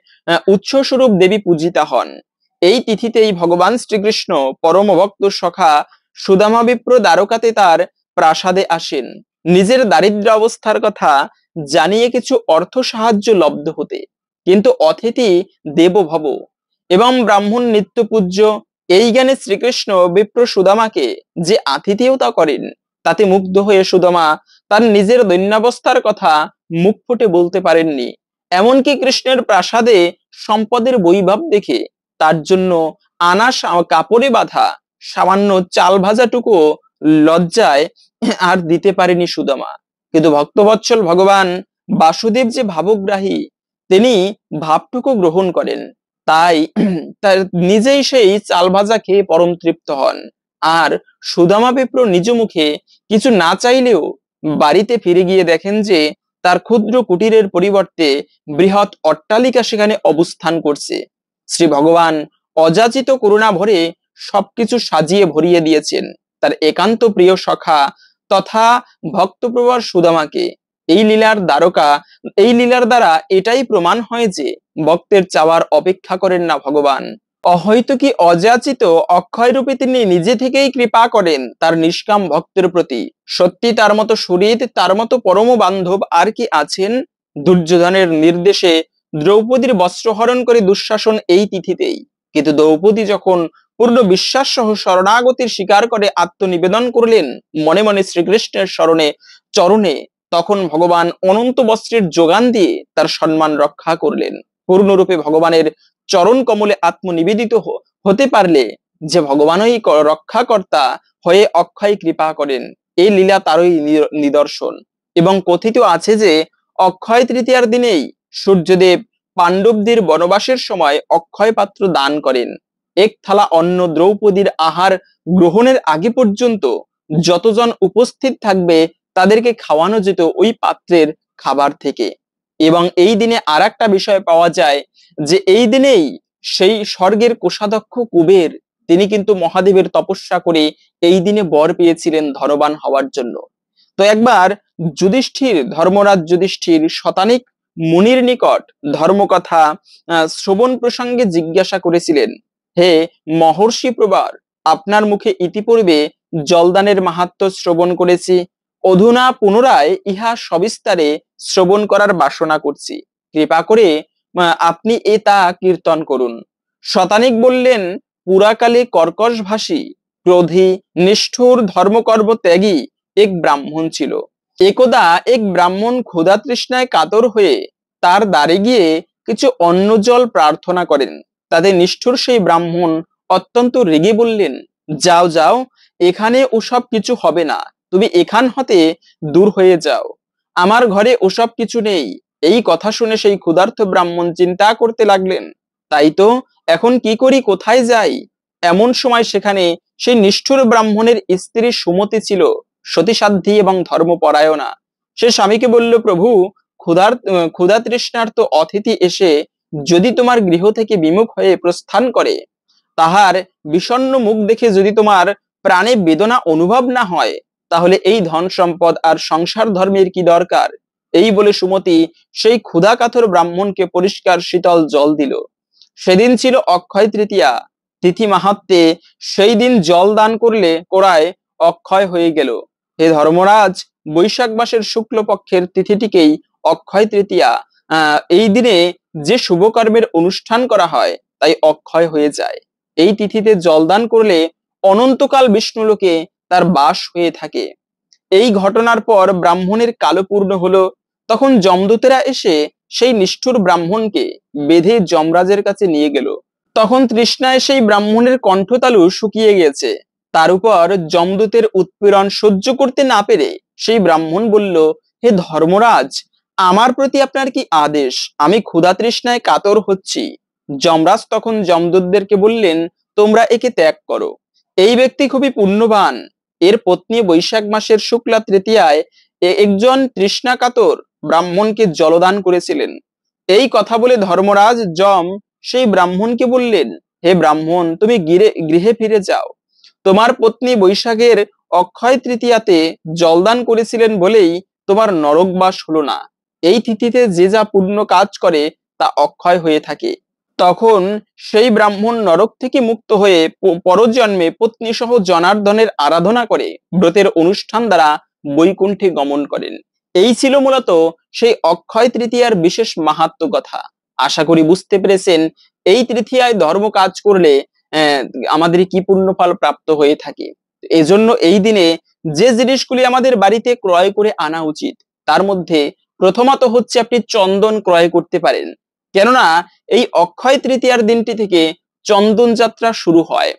উৎসস্বরূপ দেবী পূজিতা হন। এই তিথিতেই ভগবান শ্রীকৃষ্ণ পরম ভক্ত সখা সুদামা বিপ্র দ্বারকাতে তার প্রাসাদে আসেন নিজের দারিদ্র অবস্থার কথা জানিয়ে কিছু অর্থ সাহায্য লব্ধ হতে। কিন্তু অতিথি দেব ভব এবং ব্রাহ্মণ নিত্য পূজ্য, এই জ্ঞানে শ্রীকৃষ্ণ বিপ্র সুদামাকে যে আতিথেয়তা করেন তাতে মুগ্ধ হয়ে সুদামা তার নিজের দৈন্যাবস্থার কথা মুখ ফুটে বলতে পারেননি। এমনকি কৃষ্ণের প্রাসাদে সম্পদের বৈভব দেখে তার জন্য আনা কাপড়ে বাঁধা সামান্য চাল ভাজাটুকু লজ্জায় আর দিতে পারেনি সুদামা। কিন্তু ভক্তবৎসল ভগবান বাসুদেব যে ভাবগ্রাহী, তিনি ভাবটুকু গ্রহণ করেন। তাই তার নিজেই সেই চাল ভাজা খেয়ে পরম তৃপ্ত হন। আর সুদামা বিপ্র নিজ মুখে কিছু না চাইলেও বাড়িতে ফিরে গিয়ে দেখেন যে তার ক্ষুদ্র কুটিরের পরিবর্তে বৃহৎ অট্টালিকা সেখানে অবস্থান করছে। শ্রী ভগবান অযাচিত করুণা ভরে সবকিছু সাজিয়ে ভরিয়ে দিয়েছেন তার একান্ত প্রিয় সখা তথা ভক্তপ্রবর সুদামাকে। এই লীলার দ্বারা এটাই প্রমাণ হয় যে ভক্তের চাওয়ার অপেক্ষা করেন না ভগবান। হয়তো কি অযাচিত অক্ষয় রূপে তিনি নিজে থেকেই কৃপা করেন তার নিষ্কাম ভক্তের প্রতি। সত্যি তার মতো সুহৃদ, তার মতো পরম বান্ধব আর কি আছেন? দুর্যোধনের নির্দেশে দ্রৌপদীর বস্ত্রহরণ করে দুঃশাসন এই তিথিতেই। কিন্তু দ্রৌপদী যখন পূর্ণ বিশ্বাস সহ শরণাগতির স্বীকার করে আত্মনিবেদন করলেন মনে মনে শ্রীকৃষ্ণের চরণে, তখন ভগবান অনন্ত বস্ত্রের যোগান দিয়ে তার সম্মান রক্ষা করলেন। পূর্ণরূপে ভগবানের চরণ কমলে আত্মনিবেদিত হতে পারলে যে ভগবানই রক্ষাকর্তা হয়ে অক্ষয় কৃপা করেন, এই লীলা তারই নিদর্শন। এবং কথিত আছে যে অক্ষয় তৃতীয়ার দিনেই সূর্যদেব পাণ্ডবদের বনবাসের সময় অক্ষয় পাত্র দান করেন। এক থালা অন্ন দ্রৌপদীর আহার গ্রহণের আগে পর্যন্ত যতজন উপস্থিত থাকবে তাদেরকে খাওয়ানো যেত ওই পাত্রের খাবার থেকে। এবং এই দিনে আর একটা বিষয় পাওয়া যায় যে এই দিনেই সেই স্বর্গের কোষাধ্যক্ষ কুবের তিনি কিন্তু মহাদেবের তপস্যা করে এই দিনে বর পেয়েছিলেন ধনবান হওয়ার জন্য। তো একবার ধর্মরাজ যুধিষ্ঠির শতানিক মুনির নিকট ধর্মকথা শ্রবণ প্রসঙ্গে জিজ্ঞাসা করেছিলেন, হে মহর্ষি প্রবার, আপনার মুখে ইতিপূর্বে জলদানের মাহাত্ম্য শ্রবণ করেছি, অধুনা পুনরায় ইহা সবিস্তারে শ্রবণ করার বাসনা করছি, কৃপা করে আপনি তা কীর্তন করুন। শতানিক বললেন, পুরাকালে কর্কশ ভাষী ক্রোধী নিষ্ঠুর ধর্মকর্ম ত্যাগী এক ব্রাহ্মণ ছিল। একদা এক ব্রাহ্মণ ক্ষুধা তৃষ্ণায় কাতর হয়ে তার দ্বারে গিয়ে কিছু অন্ন জল প্রার্থনা করেন। তাতে নিষ্ঠুর সেই ব্রাহ্মণ অত্যন্ত রেগে বললেন, যাও যাও, এখানে ওসব কিছু হবে না, তুমি এখান হতে দূর হয়ে যাও, আমার ঘরে ওসব কিছু নেই। এই কথা শুনে সেই ক্ষুধার্ত ব্রাহ্মণ চিন্তা করতে লাগলেন, তাই তো, এখন কি করি, কোথায় যাই? এমন সময় সেখানে সেই নিষ্ঠুর ব্রাহ্মণের স্ত্রী সুমতি ছিল, সতীসাধ্যী এবং ধর্মপরায়ণা। সে স্বামীকে বলল, প্রভু, ক্ষুধা তৃষ্ণার্ত অতিথি এসে যদি তোমার গৃহ থেকে বিমুখ হয়ে প্রস্থান করে, তাহার বিষণ্ণ মুখ দেখে যদি তোমার প্রাণে বেদনা অনুভব না হয়, তাহলে এই ধন সম্পদ আর সংসার ধর্মের কি দরকার? এই বলে সুমতি সেই ক্ষুধাকাতর ব্রাহ্মণকে পরিষ্কার শীতল জল দিল। সেদিন ছিল অক্ষয় তৃতীয়া তিথি মাহাত্মে, সেই দিন জল দান করায় অক্ষয় হয়ে গেল। হে ধর্মরাজ, বৈশাখ মাসের শুক্লপক্ষের তিথিটিকেই অক্ষয় তৃতীয়া। এই দিনে যে শুভকর্মের অনুষ্ঠান করা হয় তাই অক্ষয় হয়ে যায়। এই তিথিতে জলদান করলে অনন্তকাল বিষ্ণুলোকে তার বাস হয়ে থাকে। এই ঘটনার পর ব্রাহ্মণের কালপূর্ণ হলো। তখন যমদূতেরা এসে সেই নিষ্ঠুর ব্রাহ্মণকে বেঁধে যমরাজের কাছে নিয়ে গেল। তখন তৃষ্ণায় সেই ব্রাহ্মণের কণ্ঠতালু শুকিয়ে গেছে। তার উপর যমদূতের উৎপীড়ন সহ্য করতে না পেরে সেই ব্রাহ্মণ বলল, হে ধর্মরাজ, আমার প্রতি আপনার কি আদেশ? আমি ক্ষুধা তৃষ্ণায় কাতর হচ্ছি। যমরাজ তখন যমদূতদেরকে বললেন, তোমরা একে ত্যাগ করো। এই ব্যক্তি খুবই পুণ্যবান। এর পত্নী বৈশাখ মাসের শুক্লা তৃতীয়ায় একজন তৃষ্ণা কাতর ব্রাহ্মণকে জলদান করেছিলেন। এই কথা বলে ধর্মরাজ যম সেই ব্রাহ্মণকে বললেন, হে ব্রাহ্মণ, তুমি গৃহে ফিরে যাও। তোমার পত্নী বৈশাখের অক্ষয় তৃতীয়াতে জলদান করেছিলেন বলেই তোমার নরকবাস হলো না। এই তিথিতে যে যা পুণ্য কাজ করে তা অক্ষয় হয়ে থাকে। তখন সেই ব্রাহ্মণ নরক থেকে মুক্ত হয়ে পরজন্মে পত্নী সহ জনার্দনের আরাধনা করে ব্রতের অনুষ্ঠান দ্বারা বৈকুণ্ঠে গমন করেন। এই ছিল মূলত সেই অক্ষয় তৃতীয়ার বিশেষ মাহাত্ম্য কথা। আশা করি বুঝতে পেরেছেন এই তৃতীয়ায় ধর্ম কাজ করলে আহ, আমাদের কি পুণ্য ফল প্রাপ্ত হয়ে থাকে। এজন্য এই দিনে যে জিনিসগুলি আমাদের বাড়িতে ক্রয় করে আনা উচিত, তার মধ্যে প্রথমত হচ্ছে আপনি চন্দন ক্রয় করতে পারেন। কেননা এই অক্ষয় তৃতীয়ার দিনটি থেকে চন্দন যাত্রা শুরু হয়।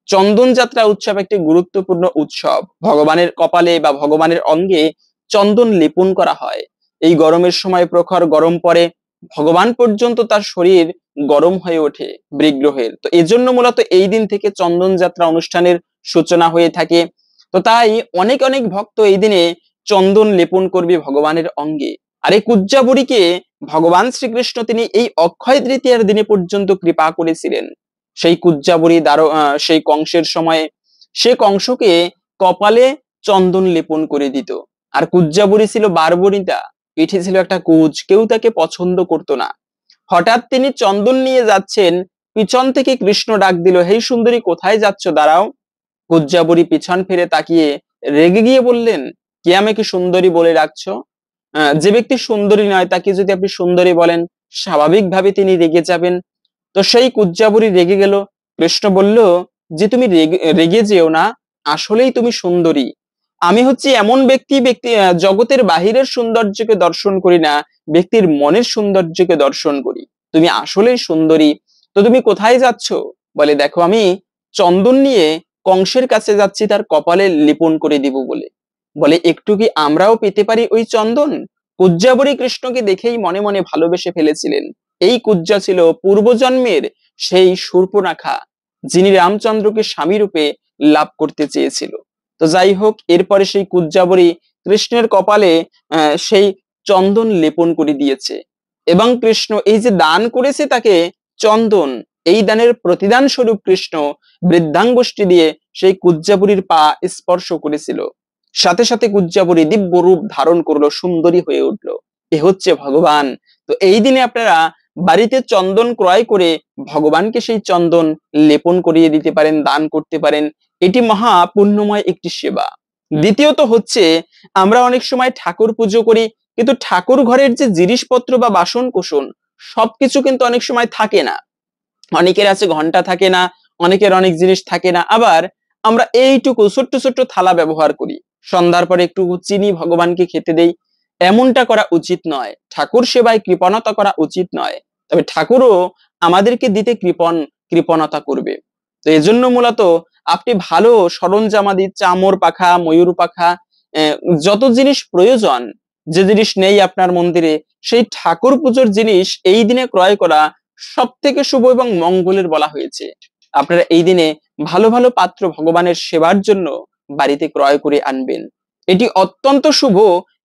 চন্দন যাত্রা উৎসব একটি গুরুত্বপূর্ণ উৎসব। ভগবানের কপালে বা ভগবানের অঙ্গে চন্দন লেপন করা হয়। এই গরমের সময় প্রখর গরম পড়ে, ভগবান পর্যন্ত তার শরীর গরম হয়ে ওঠে বৃগ্রহের। তো এজন্য মূলত এই দিন থেকে চন্দন যাত্রা অনুষ্ঠানের সূচনা হয়ে থাকে। তো তাই অনেক অনেক ভক্ত এই দিনে চন্দন লেপন করবে ভগবানের অঙ্গে। আর এই কুজ্জাবরীকে ভগবান শ্রীকৃষ্ণ তিনি এই অক্ষয় তৃতীয়ার দিনে পর্যন্ত কৃপা করেছিলেন। সেই কুজ্জাবরী সেই কংসের সময়ে সে কংসকে কপালে চন্দন লেপন করে দিত। আর কুজ্জাবরী ছিল বারবরিতা, পিঠে ছিল একটা কুজ, কেউ তাকে পছন্দ করতো না। হঠাৎ তিনি চন্দন নিয়ে যাচ্ছেন, পিছন থেকে কৃষ্ণ ডাক দিল, হে সুন্দরী কোথায় যাচ্ছ, দাঁড়াও। কুজ্জাবরী পিছন ফিরে তাকিয়ে রেগে গিয়ে বললেন, কে আমাকে সুন্দরী বলে ডাকছো? যে ব্যক্তি সুন্দরী নয় তাকে যদি আপনি সুন্দরী বলেন, স্বাভাবিকভাবে তিনি রেগে যাবেন। তো সেই কুজ্জাবরী রেগে গেল। কৃষ্ণ বলল যে তুমি রেগে যেও না, আসলেই তুমি সুন্দরী। আমি হচ্ছি এমন ব্যক্তি জগতের বাহিরের সৌন্দর্যকে দর্শন করি না, ব্যক্তির মনের সৌন্দর্যকে দর্শন করি। তুমি আসলেই সুন্দরী। তো তুমি কোথায় যাচ্ছ? বলে, দেখো আমি চন্দন নিয়ে কংসের কাছে যাচ্ছি তার কপালে লেপন করে দিব বলে। বলে, একটু কি আমরাও পেতে পারি ওই চন্দন? কুজ্জাবরী কৃষ্ণকে দেখেই মনে মনে ভালোবেসে ফেলেছিলেন। এই কুজ্জা ছিল পূর্বজন্মের সেই শূর্পণখা, যিনি রামচন্দ্রকে স্বামী রূপে লাভ করতে চেয়েছিল। তো যাই হোক, এরপরে সেই কুজ্জাবরী কৃষ্ণের কপালে সেই চন্দন লেপন করে দিয়েছে। এবং কৃষ্ণ এই যে দান করেছে তাকে চন্দন, এই দানের প্রতিদান স্বরূপ কৃষ্ণ বৃদ্ধাঙ্গুষ্টি দিয়ে সেই কুজ্জাবরীর পা স্পর্শ করেছিল। সাথে সাথে কুজ্জাবরী দিব্য রূপ ধারণ করলো, সুন্দরী হয়ে উঠলো। এ হচ্ছে ভগবান। তো এই দিনে আপনারা বাড়িতে চন্দন ক্রয় করে ভগবানকে সেই চন্দন লেপন করিয়ে দিতে পারেন, দান করতে পারেন। এটি মহা পুণ্যময় একটি সেবা। দ্বিতীয়ত হচ্ছে, আমরা অনেক সময় ঠাকুর পুজো করি, কিন্তু ঠাকুর ঘরের যে জিনিসপত্র বা বাসন কোসন সবকিছু কিন্তু অনেক সময় থাকে না। অনেকের আছে ঘন্টা থাকে না, অনেকের অনেক জিনিস থাকে না। আবার আমরা এইটুকু ছোট্ট ছোট্ট থালা ব্যবহার করি, সন্ধ্যার পরে একটু চিনি ভগবানকে খেতে দেই। এমনটা করা উচিত নয়। ঠাকুর সেবায় কৃপণতা করা উচিত নয়। তবে ঠাকুরও আমাদেরকে দিতে কৃপণতা করবে। তো এজন্য মূলত আপনি ভালো সরঞ্জামাদি, চামর পাখা, ময়ূর পাখা, যত জিনিস প্রয়োজন, যে জিনিস নেই আপনার মন্দিরে, সেই ঠাকুর পুজোর জিনিস এই দিনে ক্রয় করা সব থেকে শুভ এবং মঙ্গলের বলা হয়েছে। আপনারা এই দিনে ভালো ভালো পাত্র ভগবানের সেবার জন্য বাড়িতে ক্রয় করে আনবেন। এটি অত্যন্ত শুভ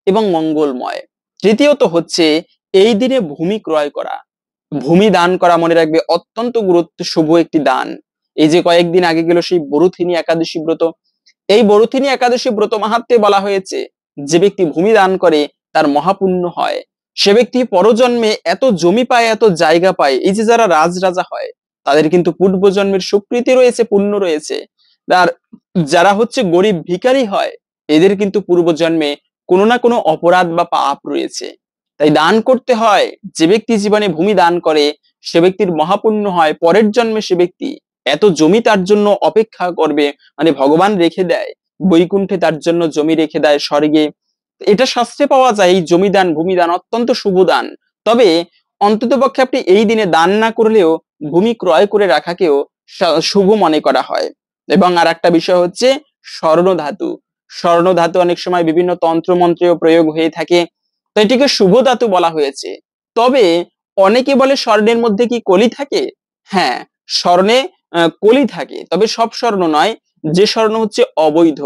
এবং মঙ্গলময়। তৃতীয়ত হচ্ছে, এই দিনে ভূমি ক্রয় করা, ভূমি দান করা, মনে রাখবে অত্যন্ত গুরুত্ব শুভ একটি দান। এই যে কয়েকদিন আগে গেল সেই বরুথিনী একাদশী ব্রত, এই বরুথিনী একাদশী ব্রত মাহাত্ম্যে বলা হয়েছে, যে ব্যক্তি ভূমি দান করে তার মহাপুণ্য হয়। সে ব্যক্তি পরজন্মে এত জমি পায়, এত জায়গা পায়। এই যে যারা রাজরাজা হয় তাদের কিন্তু পূর্বজন্মের সুকৃতি রয়েছে, পুণ্য রয়েছে। আর যারা হচ্ছে গরিব ভিখারি হয়, এদের কিন্তু পূর্বজন্মে কোনো না কোনো অপরাধ বা পাপ রয়েছে। তাই দান করতে হয়। যে ব্যক্তি জীবনে ভূমি দান করে সে ব্যক্তির মহাপুণ্য হয়। পরের জন্মে সে ব্যক্তি এত জমি তার জন্য অপেক্ষা করবে, মানে ভগবান রেখে দেয় বৈকুণ্ঠে, তার জন্য জমি রেখে দেয় স্বর্গে। এটা শাস্ত্রে পাওয়া যায়। এই জমিদান, ভূমিদান অত্যন্ত শুভ দান। তবে অন্ততপক্ষে আপনি এই দিনে দান না করলেও ভূমি ক্রয় করে রাখাকেও শুভ মনে করা হয়। এবং আর একটা বিষয় হচ্ছে স্বর্ণ ধাতু। স্বর্ণ ধাতু অনেক সময় বিভিন্ন তন্ত্র মন্ত্রেও প্রয়োগ হয়ে থাকে, তো এটিকে শুভ ধাতু বলা হয়েছে। তবে অনেকে বলে স্বর্ণের মধ্যে কি কলি থাকে? হ্যাঁ, স্বর্ণে কলি থাকে, তবে সব স্বর্ণ নয়। যে স্বর্ণ হচ্ছে অবৈধ,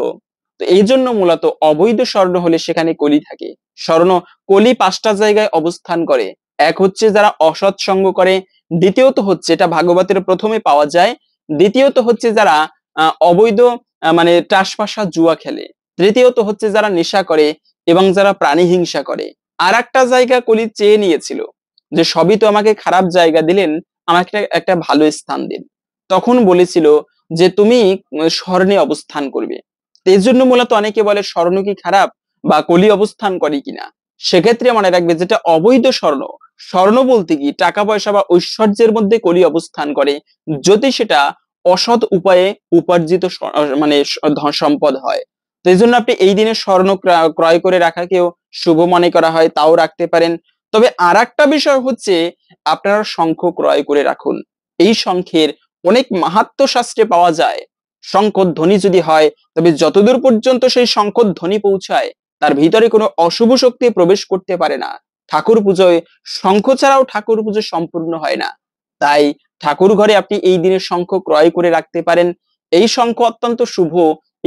তো এই জন্য মূলত অবৈধ স্বর্ণ হলে সেখানে কলি থাকে। স্বর্ণ কলি 5টা জায়গায় অবস্থান করে। এক হচ্ছে যারা অসৎ সঙ্গ করে, দ্বিতীয়ত হচ্ছে, এটা ভাগবতের প্রথমে পাওয়া যায়, দ্বিতীয়ত হচ্ছে যারা অবৈধ মানে টাসপাসা জুয়া খেলে, তৃতীয়ত হচ্ছে যারা নেশা করে, এবং যারা প্রাণী হিংসা করে। আর একটা জায়গা কলি চেয়ে নিয়েছিল যে সবই তো আমাকে খারাপ জায়গা দিলেন, আমাকে একটা ভালো স্থান দিন। তখন বলেছিল যে তুমি স্বর্ণে অবস্থান করবে। এই জন্য মূলত অনেকে বলে স্বর্ণ কি খারাপ বা কলি অবস্থান করে কিনা। সেক্ষেত্রে মনে রাখবে যেটা অবৈধ স্বর্ণ, স্বর্ণ বলতে কি টাকা পয়সা বা ঐশ্বর্যের মধ্যে কলি অবস্থান করে, যদি সেটা অসৎ উপায়ে উপার্জিত মানে সম্পদ হয়। তো এই জন্য আপনি এই দিনে স্বর্ণ ক্রয় করে রাখাকেও শুভ মনে করা হয়, তাও রাখতে পারেন। তবে আর একটা বিষয় হচ্ছে আপনারা শঙ্খ ক্রয় করে রাখুন। এই শঙ্খের অনেক মাহাত্ম্য শাস্ত্রে পাওয়া যায়। শঙ্খধ্বনি যদি হয়, তবে যতদূর পর্যন্ত সেই শঙ্খধ্বনি পৌঁছায় তার ভিতরে কোনো অশুভ শক্তি প্রবেশ করতে পারে না। ঠাকুর পুজোয় শঙ্খ ছাড়াও ঠাকুর পুজো সম্পূর্ণ হয় না। তাই ঠাকুর ঘরে আপনি এই দিনে শঙ্খ ক্রয় করে রাখতে পারেন। এই শঙ্খ অত্যন্ত শুভ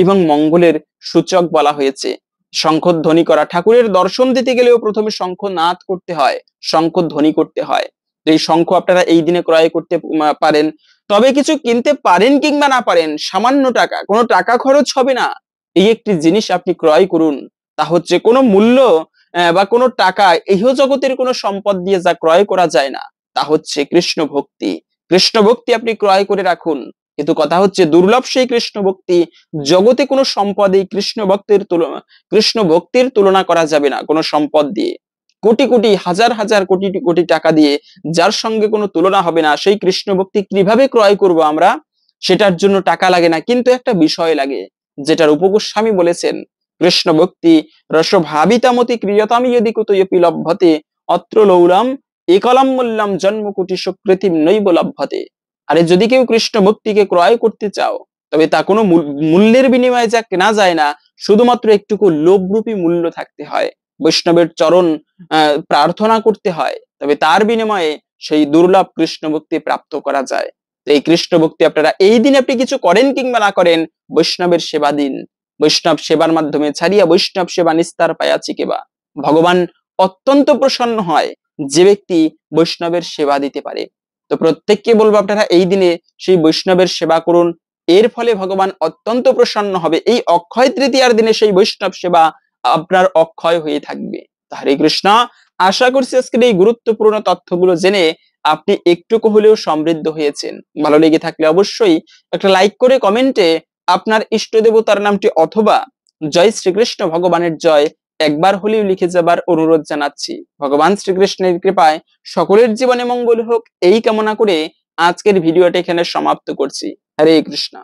এবং মঙ্গলের সূচক বলা হয়েছে। শঙ্খধ্বনি করা, ঠাকুরের দর্শন দিতে গেলেও প্রথমে শঙ্খনাদ করতে হয়, শঙ্খধ্বনি করতে হয়। এই শঙ্খ আপনারা এই দিনে ক্রয় করতে পারেন। তবে কিছু কিনতে পারেন কিংবা না পারেন, সামান্য টাকা, কোনো টাকা খরচ হবে না, এই একটি জিনিস আপনি ক্রয় করুন। তা হচ্ছে কোনো মূল্য বা কোনো টাকা, ইহ জগতের কোনো সম্পদ দিয়ে যা ক্রয় করা যায় না, তা হচ্ছে কৃষ্ণ ভক্তি। কৃষ্ণ ভক্তি আপনি ক্রয় করে রাখুন। কিন্তু কথা হচ্ছে দুর্লভ সেই কৃষ্ণ ভক্তি, জগতে কোনো সম্পদ এই কৃষ্ণ ভক্তির তুলনা করা যাবে না কোনো সম্পদ দিয়ে। কোটি কোটি হাজার হাজার কোটি কোটি টাকা দিয়ে যার সঙ্গে কোনো তুলনা হবে না, সেই কৃষ্ণ ভক্তি কিভাবে ক্রয় করব আমরা? সেটার জন্য টাকা লাগে না, কিন্তু একটা বিষয় লাগে, যেটার উপগোস্বামী বলেছেন, কৃষ্ণ ভক্তি রসভাবিতামতি ক্রিয়তামি যদি কুতয়পি লভ্যতে অত্র লৌলাম একলাম মূল্যাম জন্ম কোটি সুকৃতিম নৈব লভ্যতে। আরে যদি কেউ কৃষ্ণ ভক্তিকে ক্রয় করতে চাও, তবে তা কোনো মূল্যের বিনিময়ে যা কেনা যায় না, শুধুমাত্র একটুকু লোভরূপী মূল্য থাকতে হয়, বৈষ্ণবের চরণ প্রার্থনা করতে হয়, তবে তার বিনিময়ে সেই দুর্লভ কৃষ্ণ ভক্তি প্রাপ্ত করা যায়। তো এই কৃষ্ণ ভক্তি আপনারা এই দিন আপনি কিছু করেন কিংবা না করেন, বৈষ্ণবের সেবা দিন। বৈষ্ণব সেবার মাধ্যমে ছাড়িয়া বৈষ্ণব সেবা নিস্তার পায়াছি কেবা। ভগবান অত্যন্ত প্রসন্ন হয় যে ব্যক্তি বৈষ্ণবের সেবা দিতে পারে। তো প্রত্যেককে বলবো আপনারা এই দিনে সেই বৈষ্ণবের সেবা করুন। এর ফলে ভগবান অত্যন্ত প্রসন্ন হবে। এই অক্ষয় তৃতীয়ার দিনে সেই বৈষ্ণব সেবা আপনার অক্ষয় হয়ে থাকবে। হরে কৃষ্ণ। আশা করছি আজকের এই গুরুত্বপূর্ণ তথ্যগুলো জেনে আপনি একটুকু হলেও সমৃদ্ধ হয়েছেন। ভালো লেগে থাকলে অবশ্যই একটা লাইক করে কমেন্টে আপনার ইষ্ট দেবতার নামটি অথবা জয় শ্রীকৃষ্ণ ভগবানের জয় একবার হলেও লিখে যাবার অনুরোধ জানাচ্ছি। ভগবান শ্রীকৃষ্ণের কৃপায় সকলের জীবনে মঙ্গল হোক, এই কামনা করে আজকের ভিডিওটা এখানে সমাপ্ত করছি। হরে কৃষ্ণ।